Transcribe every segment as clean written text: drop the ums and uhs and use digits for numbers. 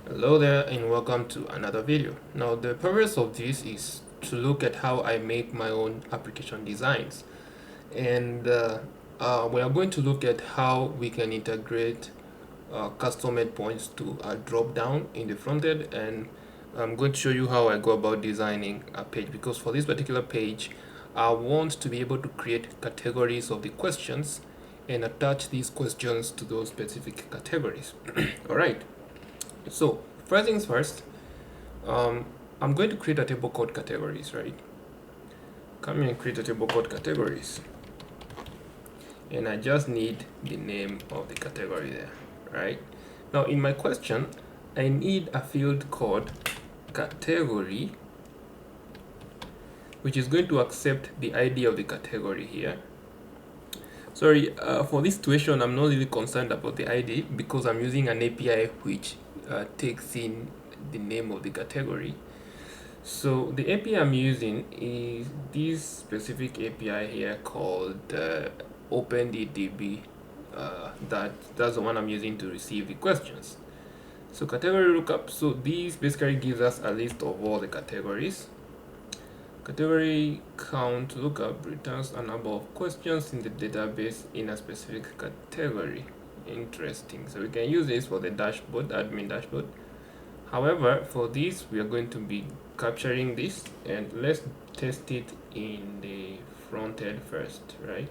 Hello there and welcome to another video. Now the purpose of this is to look at how I make my own application designs, and we are going to look at how we can integrate custom endpoints to a drop down in the front end, and I'm going to show you how I go about designing a page, because for this particular page I want to be able to create categories of the questions and attach these questions to those specific categories. All right. So first things first, I'm going to create a table called categories, right? Come here and create a table called categories. And I just need the name of the category there, right? Now in my question, I need a field called category, which is going to accept the ID of the category here. Sorry, for this situation, I'm not really concerned about the ID because I'm using an API which takes in the name of the category. So the API I'm using is this specific API here called OpenDDB. That's the one I'm using to receive the questions. So category lookup. So this basically gives us a list of all the categories. Category count lookup returns a number of questions in the database in a specific category. Interesting. So we can use this for the dashboard, admin dashboard. However, for this we are going to be capturing this, and let's test it in the front end first, right?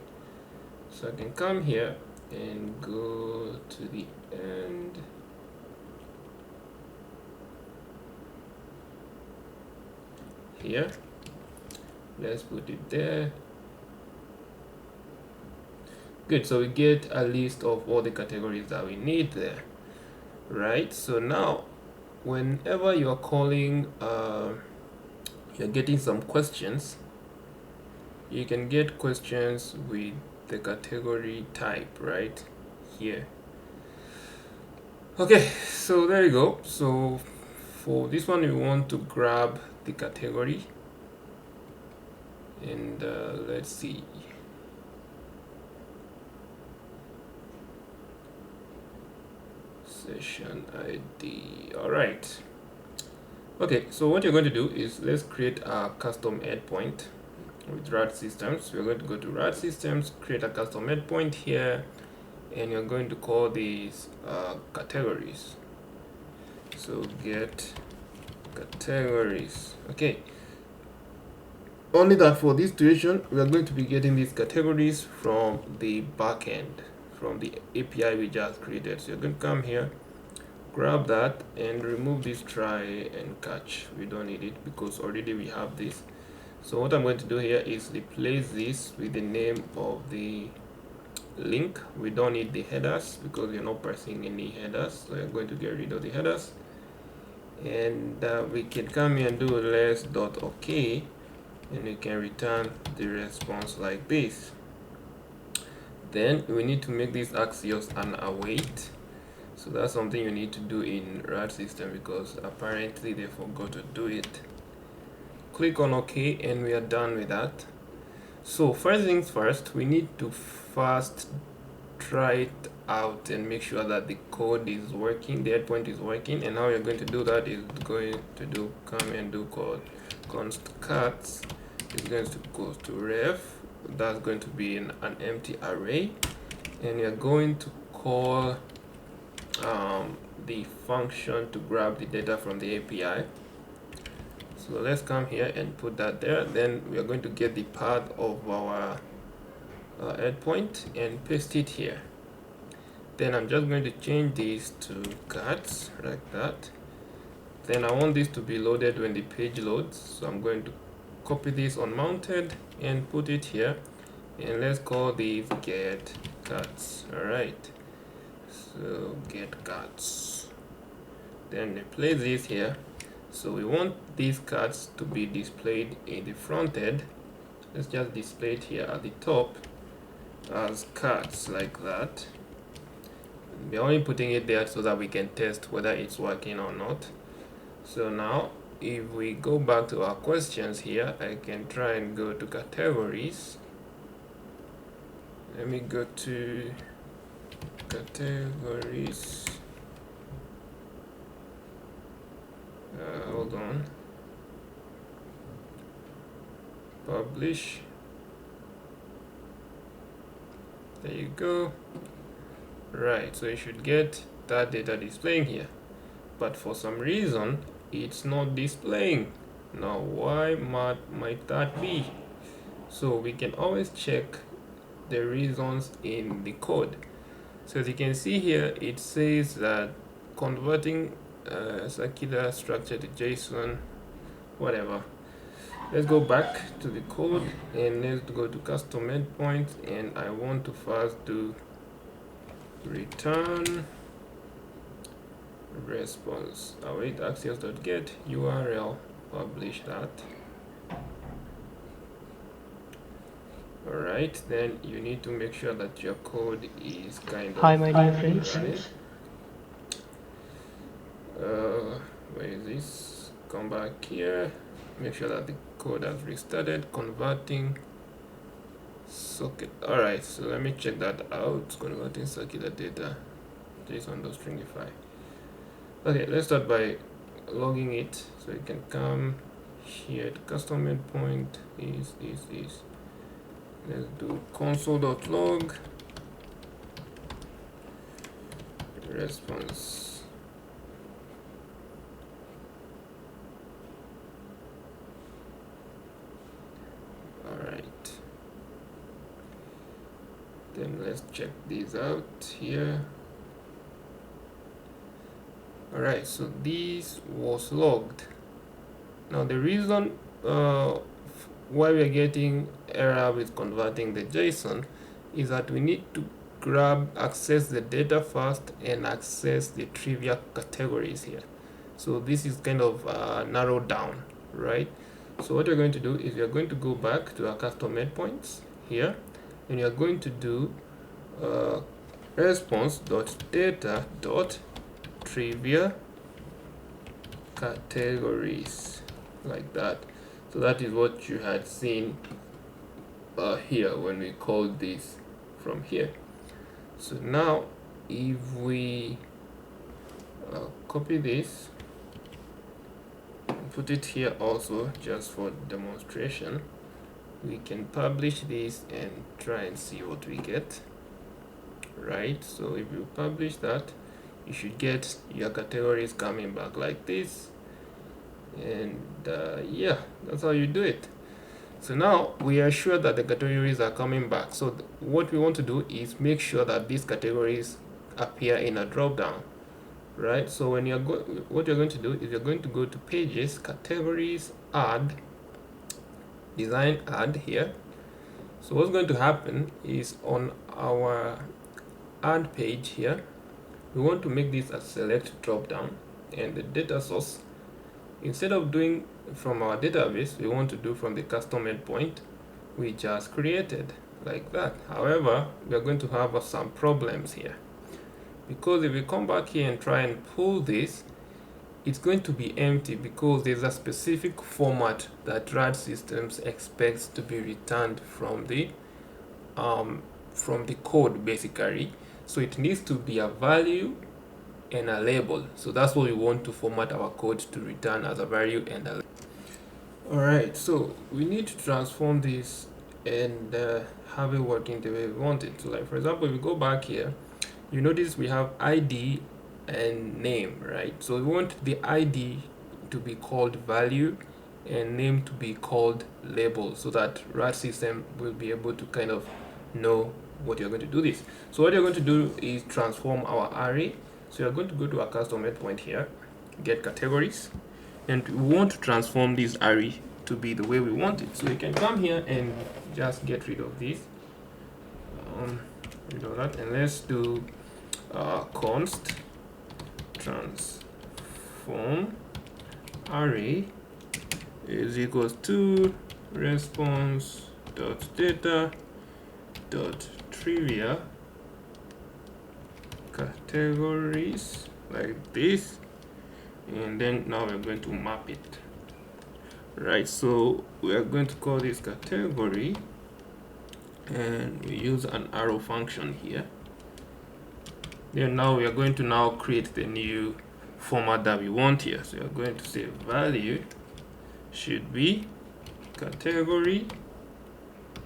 So I can come here and go to the end. Here, let's put it there. Good, so we get a list of all the categories that we need there, right? So now whenever you're calling, you're getting some questions, you can get questions with the category type right here. Okay, so there you go. So for this one, we want to grab the category, and let's see. Session ID. All right. Okay, so what you're going to do is let's create a custom endpoint with Radsystems. We're going to go to Radsystems, create a custom endpoint here, and you're going to call these categories. So get categories. Okay, only that for this situation we are going to be getting these categories from the backend, from the API we just created. So you're going to come here, grab that, and remove this try and catch. We don't need it because already we have this. So what I'm going to do here is replace this with the name of the link. We don't need the headers because we're not passing any headers, so I'm going to get rid of the headers, and we can come here and do less.ok, and we can return the response like this. Then we need to make this Axios an await. So that's something you need to do in Radsystems because apparently they forgot to do it. Click on OK, and we are done with that. So first things first, we need to first try it out and make sure that the code is working, the endpoint is working. And how you're going to do that is going to do come and do code const cats is going to go to ref. That's going to be an empty array, and you're going to call the function to grab the data from the API. So let's come here and put that there. Then we are going to get the path of our endpoint and paste it here. Then I'm just going to change this to cats like that. Then I want this to be loaded when the page loads, so I'm going to copy this on mounted and put it here, and let's call these get cats. All right, so get cats, then replace this here. So we want these cards to be displayed in the front end. Let's just display it here at the top as cards like that. We're only putting it there so that we can test whether it's working or not. So now if we go back to our questions here, I can try and go to categories. Let me go to categories. hold on, publish. There you go. Right, so you should get that data displaying here, but for some reason it's not displaying. Now why might that be? So we can always check the reasons in the code. So as you can see here, it says that converting circular structure to JSON, whatever. Let's go back to the code and let's go to custom endpoint, and I want to first do return response await axios.get URL, publish that. Alright, then you need to make sure that your code is kind of Hi, my dear friends. Where is this? Come back here, make sure that the code has restarted, converting socket. Alright, so let me check that out. Converting circular data JSON.stringify. Okay, let's start by logging it. So you can come here to custom endpoint is let's do console.log response. Alright, then let's check these out here. Alright, so this was logged. Now the reason why we are getting error with converting the JSON is that we need to access the data first and access the trivia categories here. So this is kind of narrowed down, right? So what you're going to do is you're going to go back to our custom endpoints here, and you're going to do response.data.trivia categories, like that. So that is what you had seen here when we called this from here. So now if we copy this, put it here also just for demonstration, we can publish this and try and see what we get. Right, so if you publish that, you should get your categories coming back like this, and yeah, that's how you do it. So now we are sure that the categories are coming back. So what we want to do is make sure that these categories appear in a drop down, right? So when you're what you're going to do is you're going to go to pages, categories, add, design, add here. So what's going to happen is on our add page here, we want to make this a select drop down, and the data source, instead of doing from our database, we want to do from the custom endpoint we just created, like that. However, we are going to have some problems here, because if we come back here and try and pull this, it's going to be empty, because there's a specific format that Radsystems expects to be returned from the code, basically. So it needs to be a value and a label. So that's what we want to format our code to return, as a value and a label. Alright, so we need to transform this and have it working the way we want it. So like for example, if we go back here, you notice we have ID and name, right? So we want the ID to be called value and name to be called label, so that Radsystems will be able to kind of know what you're going to do this. So what you're going to do is transform our array. So you're going to go to our custom endpoint here, get categories, and we want to transform this array to be the way we want it. So you can come here and just get rid of this, rid of that, and let's do const transform array is equals to response.data.trivia categories, like this, and then now we're going to map it, right? So we are going to call this category, and we use an arrow function here. Then now we are going to create the new format that we want here. So you're going to say value should be category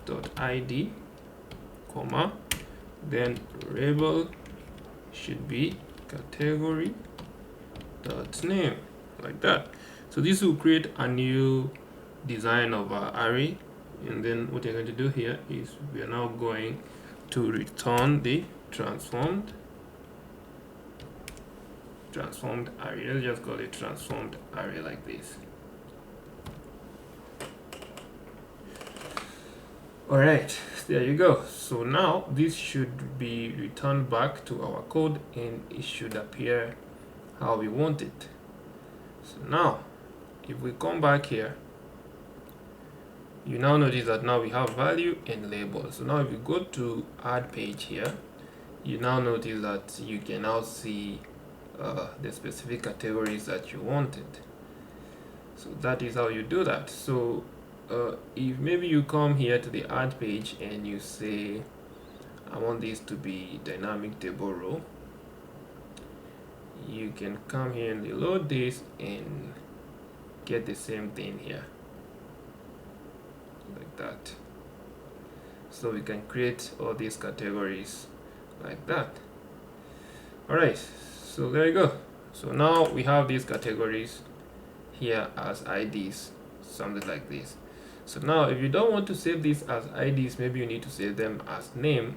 dot id, comma, then label should be category dot name, like that. So this will create a new design of our array, and then what you're going to do here is we are now going to return the transformed array. Let's just call it transformed array like this. Alright, there you go. So now this should be returned back to our code and it should appear how we want it. So now if we come back here, you now notice that now we have value and label. So now if you go to add page here, you now notice that you can now see the specific categories that you wanted. So that is how you do that. So if maybe you come here to the add page and you say I want this to be dynamic table row, you can come here and reload this and get the same thing here like that. So we can create all these categories like that. Alright, so there you go. So now we have these categories here as IDs, something like this. So now if you don't want to save this as IDs, maybe you need to save them as name.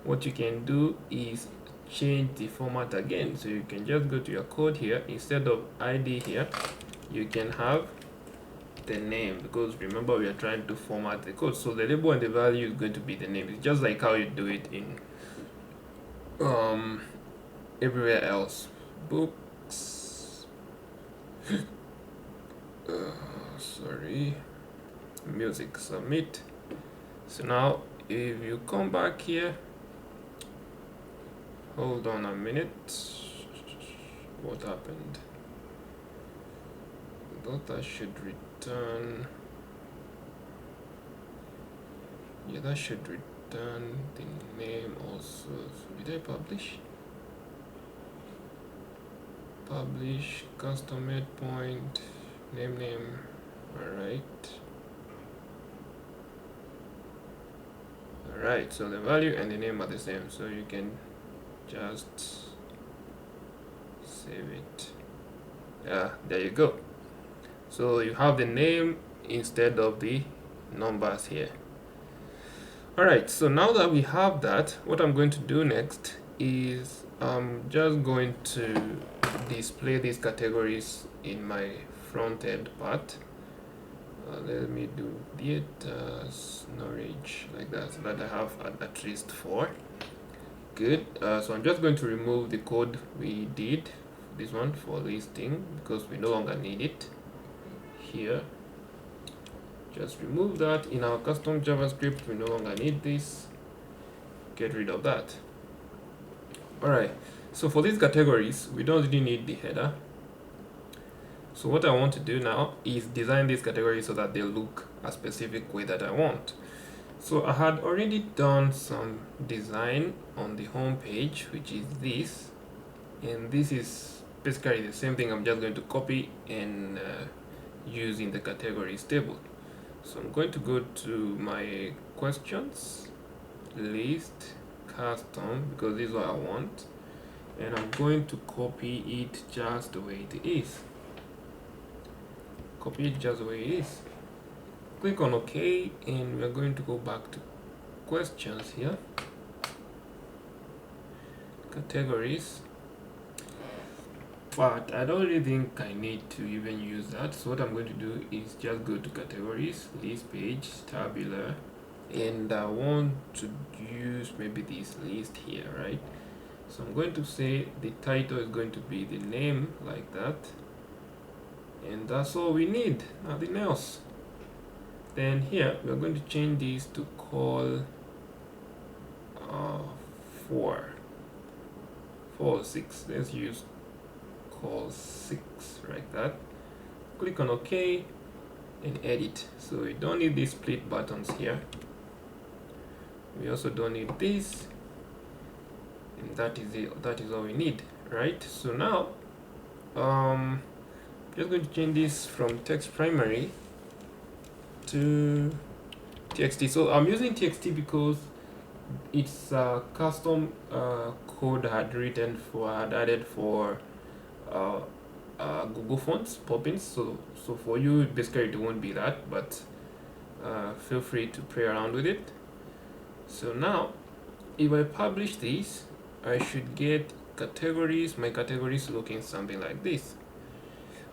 What you can do is change the format again. So you can just go to your code here, instead of ID here you can have the name, because remember we are trying to format the code. So the label and the value is going to be the name. It's just like how you do it in everywhere else. Books sorry, music, submit. So now if you come back here, hold on a minute, what happened? I thought that should return, yeah, that should return the name also. So did I publish custom endpoint name? Alright, so the value and the name are the same, so you can just save it. Yeah, there you go. So you have the name instead of the numbers here. Alright, so now that we have that, what I'm going to do next is I'm just going to display these categories in my front end part. Let me do data storage like that, so that I have at least 4. Good. So I'm just going to remove the code we did, this one for listing, because we no longer need it here. Just remove that. In our custom JavaScript we no longer need this. Get rid of that. Alright, so for these categories we don't really need the header. So what I want to do now is design these categories so that they look a specific way that I want. So I had already done some design on the home page, which is this, and this is basically the same thing. I'm just going to copy and use in the categories table. So I'm going to go to my questions, list, custom, because this is what I want, and I'm going to copy it just the way it is. Copy it just the way it is. Click on OK, and we're going to go back to questions here, categories, but I don't really think I need to even use that. So what I'm going to do is just go to categories, list page, tabular, and I want to use maybe this list here, right? So I'm going to say the title is going to be the name, like that, and that's all we need, nothing else. Then here we're going to change this to call 4 or 6. Let's use call 6, like that. Click on OK and edit. So we don't need these split buttons here. We also don't need this, and that is it. That is all we need, right? So now just going to change this from text primary to txt. So I'm using txt because it's a custom code I had added for Google Fonts pop-ins. So for you, basically it won't be that, but feel free to play around with it. So now, if I publish this, I should get categories. My categories looking something like this.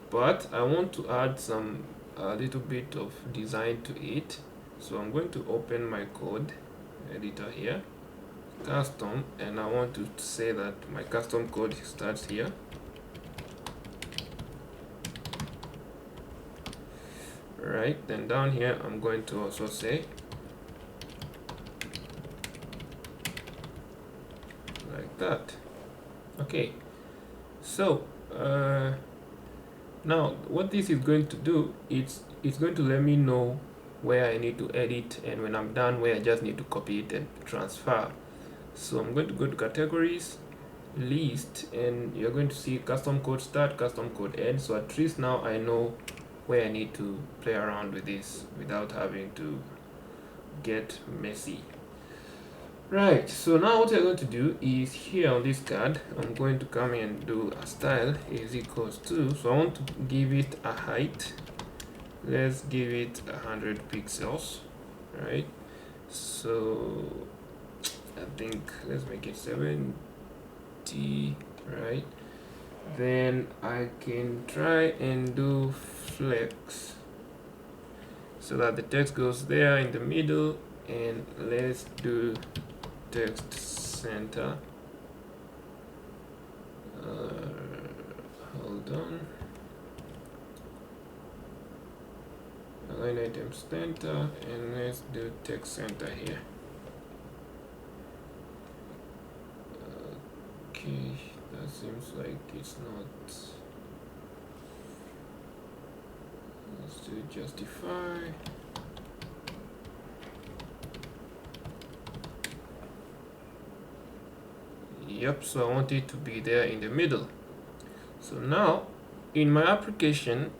But I want to add a little bit of design to it. So I'm going to open my code editor here, custom, and I want to say that my custom code starts here. Right, then down here I'm going to also say like that. Okay, so now what this is going to do, it's going to let me know where I need to edit, and when I'm done, where I just need to copy it and transfer. So I'm going to go to categories, list, and you're going to see custom code start, custom code end. So at least now I know where I need to play around with this without having to get messy. Right, so now what I'm going to do is here on this card, I'm going to come in and do a style is equals to, so I want to give it a height. Let's give it 100 pixels, right? So I think let's make it 70, right? Then I can try and do flex so that the text goes there in the middle, and let's do text center. Hold on. Align item center, and let's do text center here. Okay, that seems like it's not. Let's do justify. Yep, so I want it to be there in the middle. So now in my application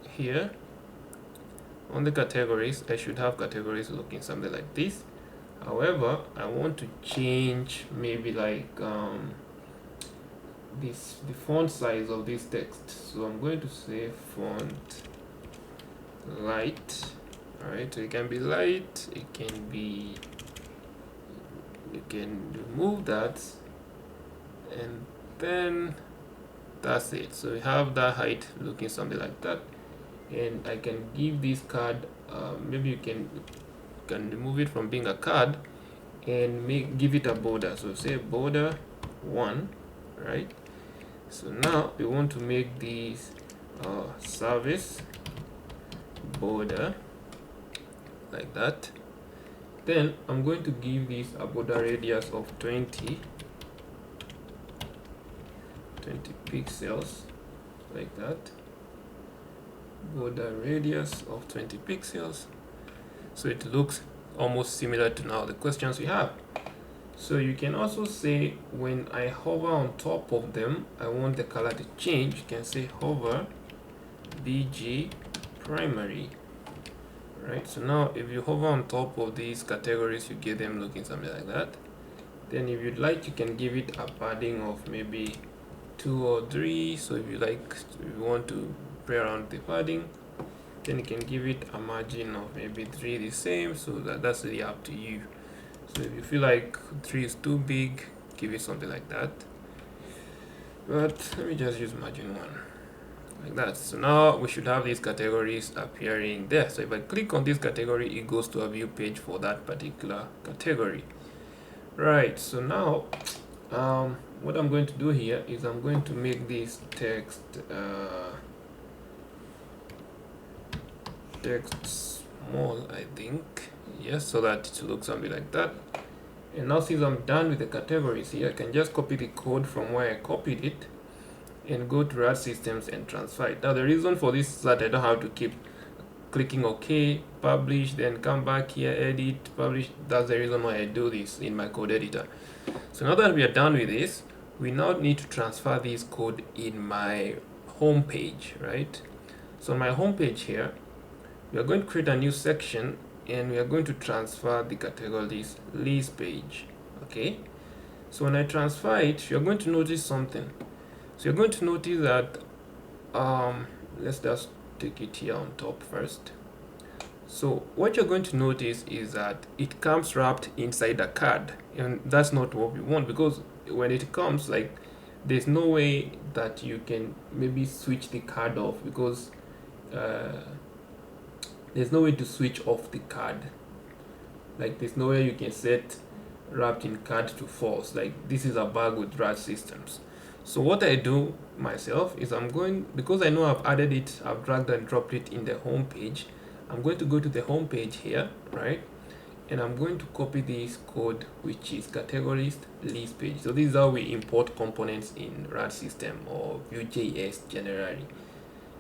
here on the categories, I should have categories looking something like this. However, I want to change maybe like the font size of this text. So I'm going to say font light. All right, so it can be light, it can be, you can remove that, and then that's it. So we have that height looking something like that, and I can give this card maybe you can remove it from being a card and give it a border. So say border 1, right? So now we want to make these service border like that. Then I'm going to give this a border radius of 20 pixels like that. Border radius of 20 pixels, so it looks almost similar to now the questions we have. So you can also say when I hover on top of them, I want the color to change. You can say hover bg primary, right? So now if you hover on top of these categories, you get them looking something like that. Then if you'd like, you can give it a padding of maybe 2 or 3. So if you want to play around with the padding, then you can give it a margin of maybe 3 the same. So that's really up to you. So if you feel like 3 is too big, give it something like that. But let me just use margin 1 like that. So now we should have these categories appearing there. So if I click on this category, it goes to a view page for that particular category. Right, so now what I'm going to do here is I'm going to make this text small, I think. Yes, so that it looks something like that. And now since I'm done with the categories here, I can just copy the code from where I copied it and go to Radsystems and transfer it. Now the reason for this is that I don't have to keep clicking OK, publish, then come back here, edit, publish. That's the reason why I do this in my code editor. So now that we are done with this, we now need to transfer this code in my home page, right? So on my home page here, we are going to create a new section and we are going to transfer the categories list page. Okay, so when I transfer it, you're going to notice something. So you're going to notice that let's just take it here on top first. So what you're going to notice is that it comes wrapped inside a card, and that's not what we want, because when it comes, like, there's no way that you can maybe switch the card off, because there's no way to switch off the card. Like, there's no way you can set wrapped in card to false. Like, this is a bug with Radsystems. So what I do myself is because I know I've added it, I've dragged and dropped it in the home page, I'm going to go to the home page here, right? And I'm going to copy this code, which is categories list page. So this is how we import components in Radsystem or Vue.js generally.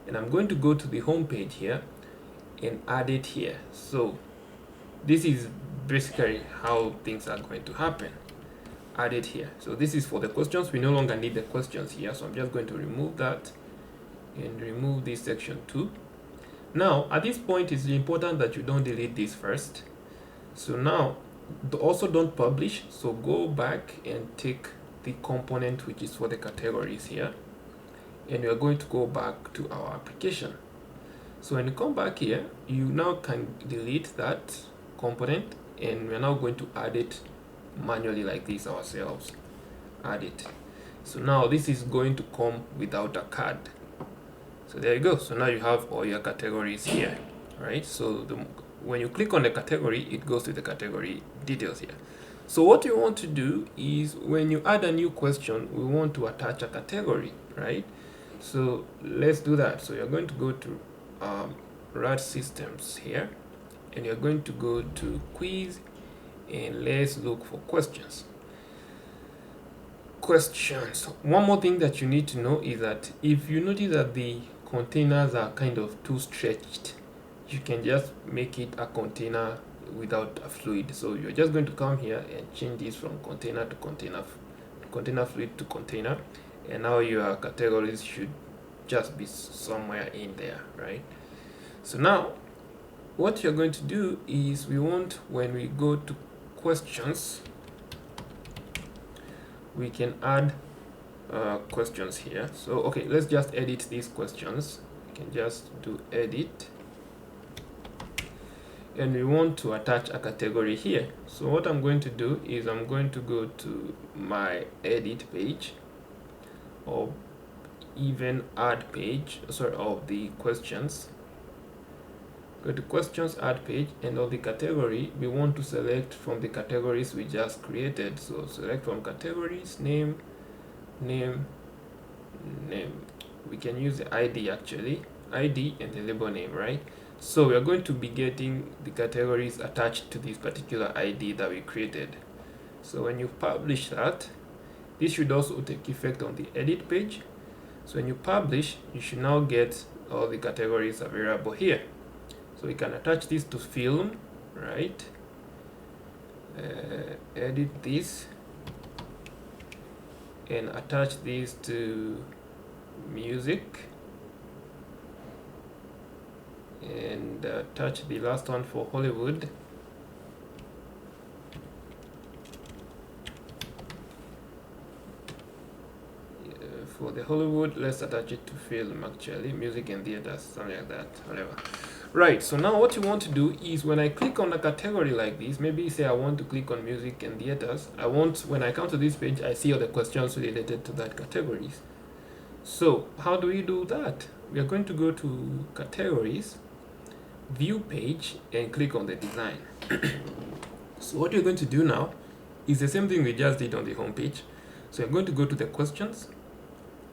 And I'm going to go to the home page here and add it here. So this is basically how things are going to happen. Add it here. So this is for the questions. We no longer need the questions here, so I'm just going to remove that and remove this section too. Now at this point, it's important that you don't delete this first. So now also don't publish, so go back and take the component which is for the categories here, and we are going to go back to our application. So when you come back here, you now can delete that component, and we're now going to add it manually like this ourselves. Add it. So now this is going to come without a card. So there you go. So now you have all your categories here, right? So when you click on the category, it goes to the category details here. So what you want to do is, when you add a new question, we want to attach a category, right? So let's do that. So you're going to go to Radsystems here, and you're going to go to quiz, and let's look for questions. One more thing that you need to know is that if you notice that the containers are kind of too stretched, you can just make it a container without a fluid. So you're just going to come here and change this from container to container, container fluid to container, and now your categories should just be somewhere in there, right? So now what you're going to do is, when we go to questions, we can add questions here. So okay, let's just edit these questions. We can just do edit, and we want to attach a category here. So what I'm going to do is, I'm going to go to my edit page, or even add page, of the questions. Go to questions, add page, and on the category, we want to select from the categories we just created. So select from categories, name. We can use the ID actually, ID and the label name, right? So we are going to be getting the categories attached to this particular ID that we created. So when you publish that, this should also take effect on the edit page. So when you publish, you should now get all the categories available here. So we can attach this to film, right? Edit this and attach this to music, and attach the last one for Hollywood. For the Hollywood, let's attach it to film actually, music and theaters, something like that, whatever. Right, so now what you want to do is, when I click on a category like this, maybe say I want to click on music and theaters, when I come to this page, I see all the questions related to that categories. So how do we do that? We are going to go to categories, view page, and click on the design. So what you're going to do now is the same thing we just did on the home page. So you're going to go to the questions,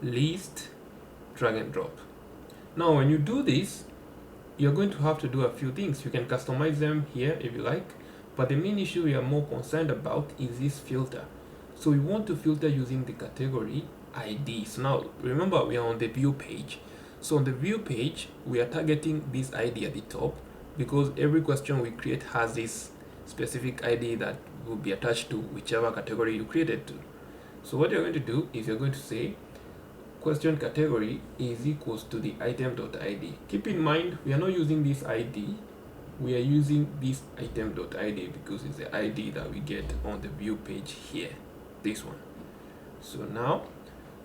list, drag and drop. Now when you do this, you're going to have to do a few things. You can customize them here if you like, but the main issue we are more concerned about is this filter. So we want to filter using the category ID. So now remember, we are on the view page. So on the view page, we are targeting this ID at the top, because every question we create has this specific ID that will be attached to whichever category you created to. So what you're going to do is, you're going to say question category is equals to the item.id. Keep in mind, we are not using this id, we are using this item.id because it's the id that we get on the view page here, this one. So now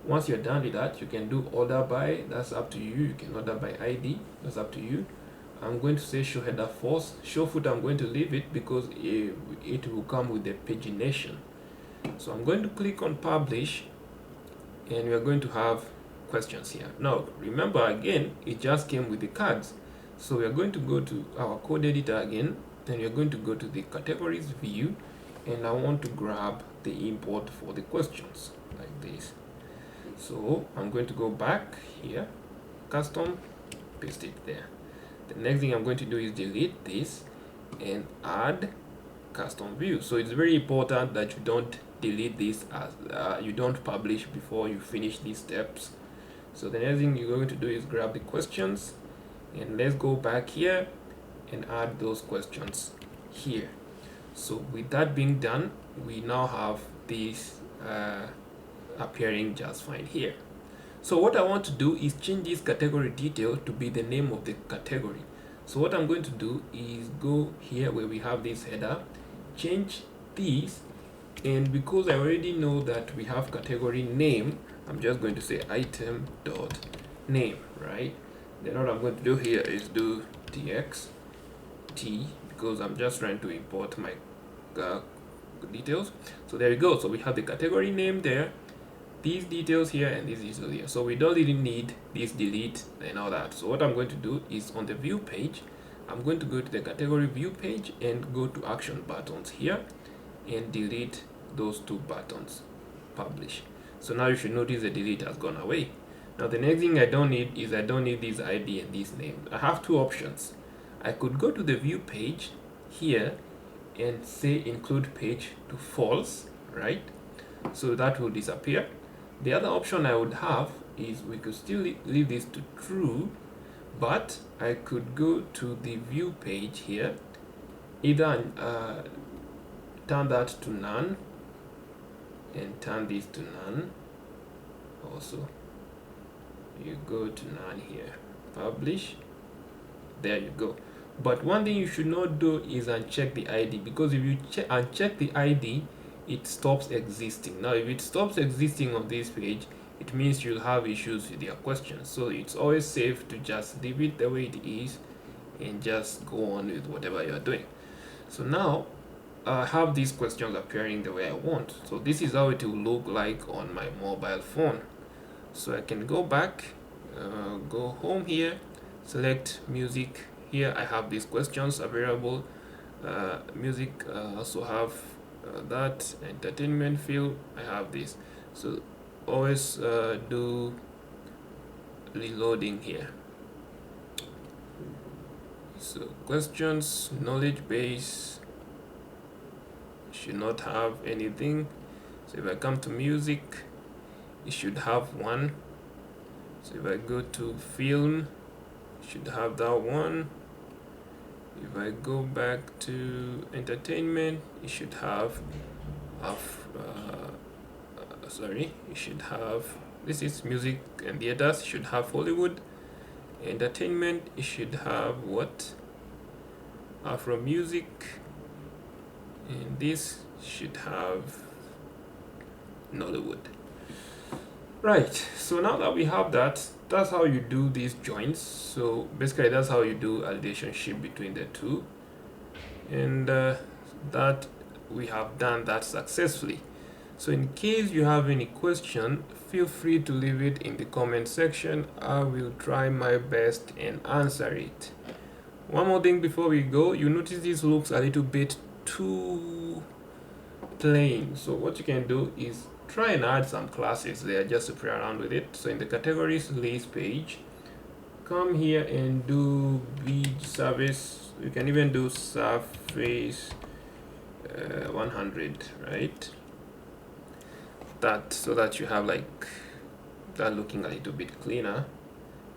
once you're done with that, you can do order by, that's up to you. You can order by id, that's up to you. I'm going to say show header false. Show footer, I'm going to leave it because it will come with the pagination. So I'm going to click on publish, and we are going to have questions here. Now remember, again, it just came with the cards. So we are going to go to our code editor again, then you're going to go to the categories view, and I want to grab the import for the questions like this. So I'm going to go back here, custom, paste it there. The next thing I'm going to do is delete this and add custom view. So it's very important that you don't delete this as you don't publish before you finish these steps. So the next thing you're going to do is grab the questions, and let's go back here and add those questions here. So with that being done, we now have this appearing just fine here. So what I want to do is change this category detail to be the name of the category. So what I'm going to do is go here where we have this header, change this, and because I already know that we have category name, I'm just going to say item dot name, right? Then what I'm going to do here is do txt, because I'm just trying to import my details. So there we go. So we have the category name there, these details here, and these details here. So we don't really need this delete and all that. So what I'm going to do is on the view page, I'm going to go to the category view page and go to action buttons here and delete those two buttons, publish. So now you should notice the delete has gone away. Now the next thing I don't need is I don't need this ID and this name. I have two options. I could go to the view page here and say include page to false, right? So that will disappear. The other option I would have is we could still leave this to true, but I could go to the view page here, either turn that to none and turn this to none also. You go to none here, publish, there you go. But one thing you should not do is uncheck the ID, because if you uncheck the ID, it stops existing. Now if it stops existing on this page, it means you'll have issues with your questions. So it's always safe to just leave it the way it is and just go on with whatever you're doing. So now I have these questions appearing the way I want. So this is how it will look like on my mobile phone. So I can go back, go home here, select music. Here I have these questions available. Music, also have that. Entertainment field, I have this. So always do reloading here. So questions, knowledge base, should not have anything. So if I come to music, it should have one. So if I go to film, it should have that one. If I go back to entertainment, it should have sorry, it should have, this is music and theaters, should have Hollywood. Entertainment, it should have what? Afro music, and this should have Nollywood. Right, so now that we have that, that's how you do these joins. So basically that's how you do a relationship between the two, and that we have done that successfully. So in case you have any question, feel free to leave it in the comment section. I will try my best and answer it. One more thing before we go, you notice this looks a little bit too plain. So what you can do is try and add some classes there just to play around with it. So in the categories list page, come here and do beach service. You can even do surface 100, right? That, so that you have like that looking a little bit cleaner.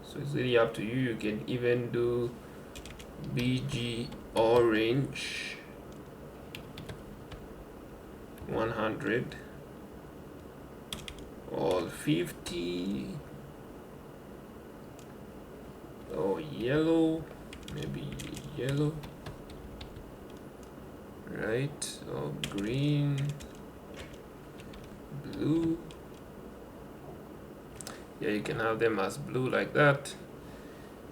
So it's really up to you. You can even do BG orange 100 or 50 or yellow, maybe yellow, right? Or green, blue. Yeah, you can have them as blue like that,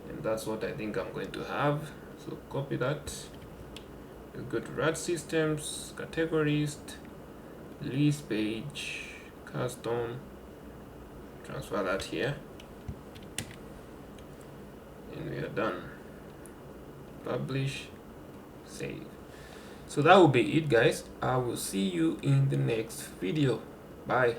and that's what I think I'm going to have. So copy that. We'll go to Radsystems, categories, list page, custom, transfer that here, and we are done. Publish, save. So that will be it, guys. I will see you in the next video. Bye.